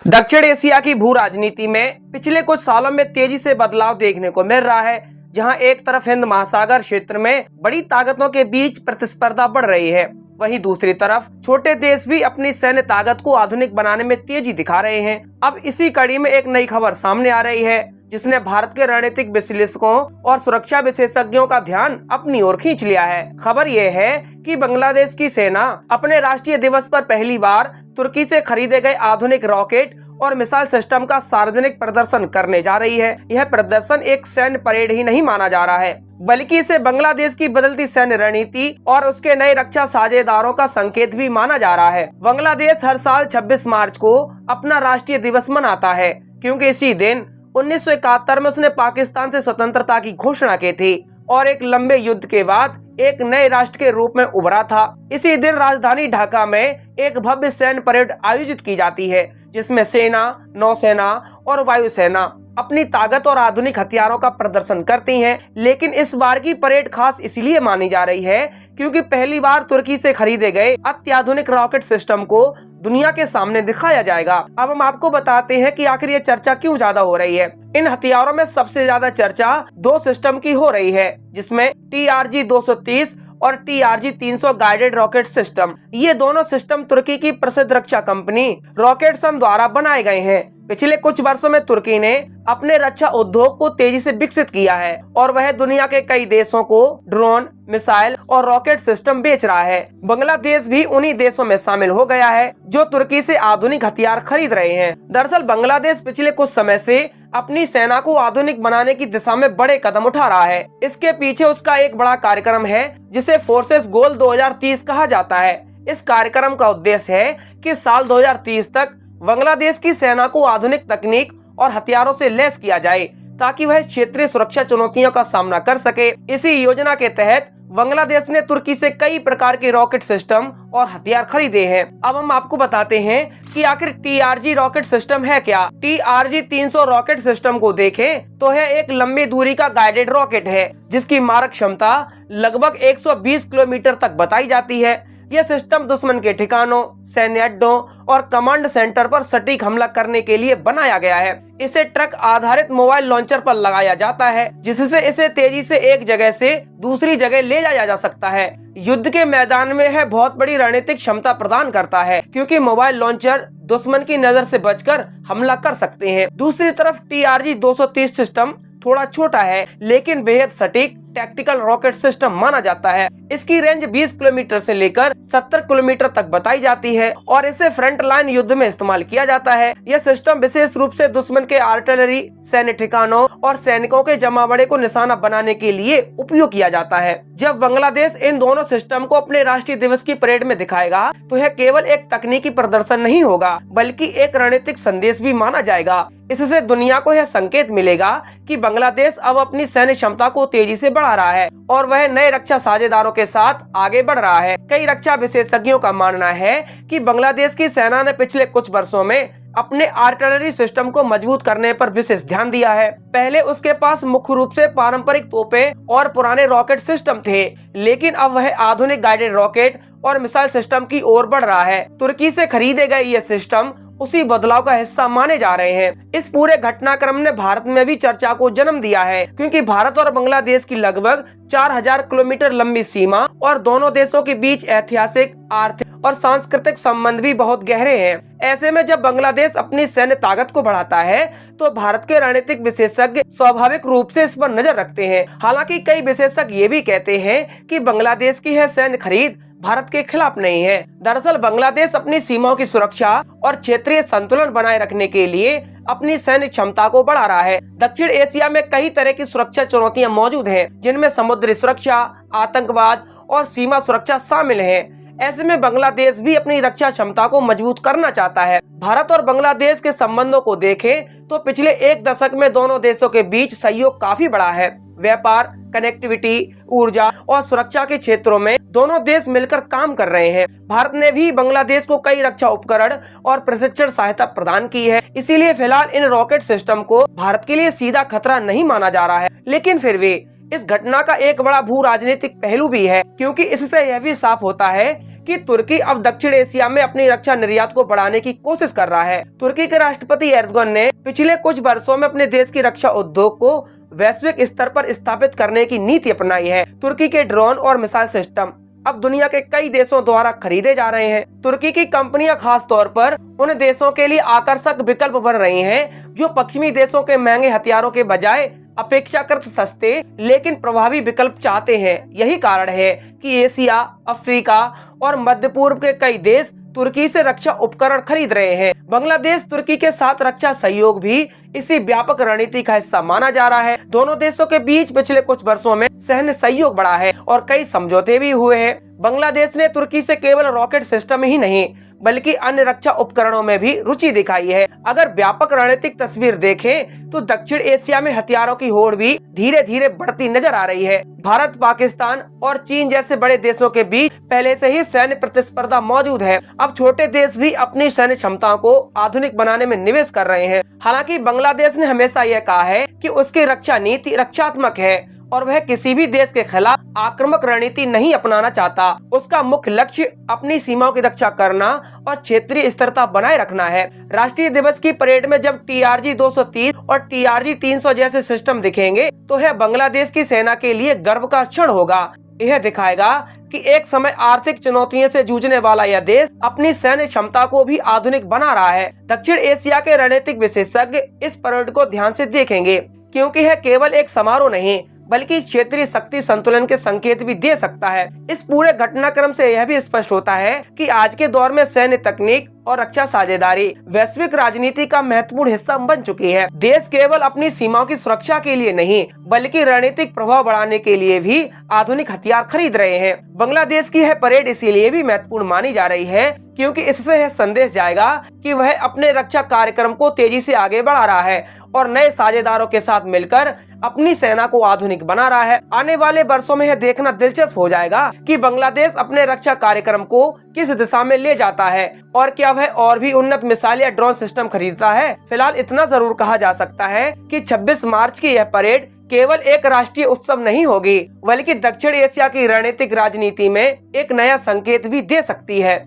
दक्षिण एशिया की भू राजनीति में पिछले कुछ सालों में तेजी से बदलाव देखने को मिल रहा है, जहां एक तरफ हिंद महासागर क्षेत्र में बड़ी ताकतों के बीच प्रतिस्पर्धा बढ़ रही है, वहीं दूसरी तरफ छोटे देश भी अपनी सैन्य ताकत को आधुनिक बनाने में तेजी दिखा रहे हैं। अब इसी कड़ी में एक नई खबर सामने आ रही है, जिसने भारत के रणनीतिक विश्लेषकों और सुरक्षा विशेषज्ञों का ध्यान अपनी ओर खींच लिया है। खबर यह है कि बांग्लादेश की सेना अपने राष्ट्रीय दिवस पर पहली बार तुर्की से खरीदे गए आधुनिक रॉकेट और मिसाइल सिस्टम का सार्वजनिक प्रदर्शन करने जा रही है। यह प्रदर्शन एक सैन्य परेड ही नहीं माना जा रहा है, बल्कि इसे बांग्लादेश की बदलती सैन्य रणनीति और उसके नए रक्षा साझेदारों का संकेत भी माना जा रहा है। बांग्लादेश हर साल 26 मार्च को अपना राष्ट्रीय दिवस मनाता है, क्योंकि इसी दिन 1971 में उसने पाकिस्तान से स्वतंत्रता की घोषणा की थी और एक लंबे युद्ध के बाद एक नए राष्ट्र के रूप में उभरा था। इसी दिन राजधानी ढाका में एक भव्य सैन्य परेड आयोजित की जाती है, जिसमें सेना, नौसेना और वायुसेना अपनी ताकत और आधुनिक हथियारों का प्रदर्शन करती हैं। लेकिन इस बार की परेड खास इसलिए मानी जा रही है क्योंकि पहली बार तुर्की से खरीदे गए अत्याधुनिक रॉकेट सिस्टम को दुनिया के सामने दिखाया जाएगा। अब हम आपको बताते हैं कि आखिर ये चर्चा क्यों ज्यादा हो रही है। इन हथियारों में सबसे ज्यादा चर्चा दो सिस्टम की हो रही है, जिसमें TRG-230 और TRG-300 गाइडेड रॉकेट सिस्टम। ये दोनों सिस्टम तुर्की की प्रसिद्ध रक्षा कंपनी रॉकेटसन द्वारा बनाए गए हैं। पिछले कुछ वर्षों में तुर्की ने अपने रक्षा उद्योग को तेजी से विकसित किया है और वह दुनिया के कई देशों को ड्रोन, मिसाइल और रॉकेट सिस्टम बेच रहा है। बांग्लादेश भी उन्हीं देशों में शामिल हो गया है जो तुर्की से आधुनिक हथियार खरीद रहे हैं। दरअसल बांग्लादेश पिछले कुछ समय से अपनी सेना को आधुनिक बनाने की दिशा में बड़े कदम उठा रहा है। इसके पीछे उसका एक बड़ा कार्यक्रम है, जिसे फोर्सेस गोल 2030 कहा जाता है। इस कार्यक्रम का उद्देश्य है कि साल 2030 तक बांग्लादेश की सेना को आधुनिक तकनीक और हथियारों से लैस किया जाए, ताकि वह क्षेत्रीय सुरक्षा चुनौतियों का सामना कर सके। इसी योजना के तहत बांग्लादेश ने तुर्की से कई प्रकार के रॉकेट सिस्टम और हथियार खरीदे हैं। अब हम आपको बताते हैं कि आखिर TRG रॉकेट सिस्टम है क्या। TRG-300 रॉकेट सिस्टम को देखें तो यह एक लंबी दूरी का गाइडेड रॉकेट है, जिसकी मारक क्षमता लगभग 120 किलोमीटर तक बताई जाती है। यह सिस्टम दुश्मन के ठिकानों, सैन्य अड्डों और कमांड सेंटर पर सटीक हमला करने के लिए बनाया गया है। इसे ट्रक आधारित मोबाइल लॉन्चर पर लगाया जाता है, जिससे इसे तेजी से एक जगह से दूसरी जगह ले जाया जा सकता है। युद्ध के मैदान में यह बहुत बड़ी रणनीतिक क्षमता प्रदान करता है, क्योंकि मोबाइल लॉन्चर दुश्मन की नजर से बचकर हमला कर सकते हैं। दूसरी तरफ TRG-230 सिस्टम थोड़ा छोटा है, लेकिन बेहद सटीक टैक्टिकल रॉकेट सिस्टम माना जाता है। इसकी रेंज 20 किलोमीटर से लेकर 70 किलोमीटर तक बताई जाती है और इसे फ्रंट लाइन युद्ध में इस्तेमाल किया जाता है। यह सिस्टम विशेष रूप से दुश्मन के आर्टिलरी, सैन्य ठिकानों और सैनिकों के जमावड़े को निशाना बनाने के लिए उपयोग किया जाता है। जब बांग्लादेश इन दोनों सिस्टम को अपने राष्ट्रीय दिवस की परेड में दिखाएगा, तो यह केवल एक तकनीकी प्रदर्शन नहीं होगा, बल्कि एक रणनीतिक संदेश भी माना जाएगा। इससे दुनिया को यह संकेत मिलेगा कि बांग्लादेश अब अपनी सैन्य क्षमता को तेजी से बढ़ा रहा है और वह नए रक्षा साझेदारों के साथ आगे बढ़ रहा है। कई रक्षा विशेषज्ञों का मानना है कि बांग्लादेश की सेना ने पिछले कुछ वर्षों में अपने आर्टिलरी सिस्टम को मजबूत करने पर विशेष ध्यान दिया है। पहले उसके पास मुख्य रूप से पारंपरिक तोपें और पुराने रॉकेट सिस्टम थे, लेकिन अब वह आधुनिक गाइडेड रॉकेट और मिसाइल सिस्टम की ओर बढ़ रहा है। तुर्की से खरीदे गए ये सिस्टम उसी बदलाव का हिस्सा माने जा रहे हैं। इस पूरे घटनाक्रम ने भारत में भी चर्चा को जन्म दिया है, क्योंकि भारत और बांग्लादेश की लगभग 4000 किलोमीटर लंबी सीमा और दोनों देशों के बीच ऐतिहासिक, आर्थिक और सांस्कृतिक संबंध भी बहुत गहरे हैं। ऐसे में जब बांग्लादेश अपनी सैन्य ताकत को बढ़ाता है, तो भारत के रणनीतिक विशेषज्ञ स्वाभाविक रूप से इस पर नजर रखते हैं। हालांकि कई विशेषज्ञ ये भी कहते हैं कि बांग्लादेश की यह सैन्य खरीद भारत के खिलाफ नहीं है। दरअसल बांग्लादेश अपनी सीमाओं की सुरक्षा और क्षेत्रीय संतुलन बनाए रखने के लिए अपनी सैन्य क्षमता को बढ़ा रहा है। दक्षिण एशिया में कई तरह की सुरक्षा चुनौतियां मौजूद हैं, जिनमें समुद्री सुरक्षा, आतंकवाद और सीमा सुरक्षा शामिल है। ऐसे में बांग्लादेश भी अपनी रक्षा क्षमता को मजबूत करना चाहता है। भारत और बांग्लादेश के संबंधों को देखें तो पिछले एक दशक में दोनों देशों के बीच सहयोग काफी बढ़ा है। व्यापार, कनेक्टिविटी, ऊर्जा और सुरक्षा के क्षेत्रों में दोनों देश मिलकर काम कर रहे हैं। भारत ने भी बांग्लादेश को कई रक्षा उपकरण और प्रशिक्षण सहायता प्रदान की है। इसीलिए फिलहाल इन रॉकेट सिस्टम को भारत के लिए सीधा खतरा नहीं माना जा रहा है, लेकिन फिर भी इस घटना का एक बड़ा भू राजनीतिक पहलू भी है, क्योंकि इससे यह भी साफ होता है कि तुर्की अब दक्षिण एशिया में अपनी रक्षा निर्यात को बढ़ाने की कोशिश कर रहा है। तुर्की के राष्ट्रपति एर्दोगन ने पिछले कुछ वर्षों में अपने देश की रक्षा उद्योग को वैश्विक स्तर पर स्थापित करने की नीति अपनाई है। तुर्की के ड्रोन और मिसाइल सिस्टम अब दुनिया के कई देशों द्वारा खरीदे जा रहे हैं। तुर्की की कंपनियां खास तौर पर उन देशों के लिए आकर्षक विकल्प बन रही हैं जो पश्चिमी देशों के महंगे हथियारों के बजाय अपेक्षाकृत सस्ते लेकिन प्रभावी विकल्प चाहते हैं। यही कारण है कि एशिया, अफ्रीका और मध्य पूर्व के कई देश तुर्की से रक्षा उपकरण खरीद रहे हैं। बांग्लादेश तुर्की के साथ रक्षा सहयोग भी इसी व्यापक रणनीति का हिस्सा माना जा रहा है। दोनों देशों के बीच पिछले कुछ वर्षों में सैन्य सहयोग बढ़ा है और कई समझौते भी हुए हैं। बांग्लादेश ने तुर्की से केवल रॉकेट सिस्टम ही नहीं बल्कि अन्य रक्षा उपकरणों में भी रुचि दिखाई है। अगर व्यापक रणनीतिक तस्वीर देखें तो दक्षिण एशिया में हथियारों की होड़ भी धीरे धीरे बढ़ती नजर आ रही है। भारत, पाकिस्तान और चीन जैसे बड़े देशों के बीच पहले से ही सैन्य प्रतिस्पर्धा मौजूद है। अब छोटे देश भी अपनी सैन्य क्षमताओं को आधुनिक बनाने में निवेश कर रहे हैं। हालांकि बांग्लादेश ने हमेशा यह कहा है कि उसकी रक्षा नीति रक्षात्मक है और वह किसी भी देश के खिलाफ आक्रामक रणनीति नहीं अपनाना चाहता। उसका मुख्य लक्ष्य अपनी सीमाओं की रक्षा करना और क्षेत्रीय स्थिरता बनाए रखना है। राष्ट्रीय दिवस की परेड में जब TRG 230 और TRG 300 जैसे सिस्टम दिखेंगे तो यह बांग्लादेश की सेना के लिए गर्व का क्षण होगा। यह दिखाएगा कि एक समय आर्थिक चुनौतियों से जूझने वाला यह देश अपनी सैन्य क्षमता को भी आधुनिक बना रहा है। दक्षिण एशिया के रणनीतिक विशेषज्ञ इस परेड को ध्यान से देखेंगे, क्योंकि यह केवल एक समारोह नहीं बल्कि क्षेत्रीय शक्ति संतुलन के संकेत भी दे सकता है। इस पूरे घटनाक्रम से यह भी स्पष्ट होता है कि आज के दौर में सैन्य तकनीक और रक्षा साझेदारी वैश्विक राजनीति का महत्वपूर्ण हिस्सा बन चुकी है। देश केवल अपनी सीमाओं की सुरक्षा के लिए नहीं बल्कि रणनीतिक प्रभाव बढ़ाने के लिए भी आधुनिक हथियार खरीद रहे हैं। बांग्लादेश की यह परेड इसीलिए भी महत्वपूर्ण मानी जा रही है क्योंकि इससे यह संदेश जाएगा कि वह अपने रक्षा कार्यक्रम को तेजी से आगे बढ़ा रहा है और नए साझेदारों के साथ मिलकर अपनी सेना को आधुनिक बना रहा है। आने वाले वर्षों में यह देखना दिलचस्प हो जाएगा कि बांग्लादेश अपने रक्षा कार्यक्रम को किस दिशा में ले जाता है और क्या वह और भी उन्नत मिसाइल या ड्रोन सिस्टम खरीदता है। फिलहाल इतना जरूर कहा जा सकता है कि 26 मार्च की यह परेड केवल एक राष्ट्रीय उत्सव नहीं होगी बल्कि दक्षिण एशिया की रणनीतिक राजनीति में एक नया संकेत भी दे सकती है।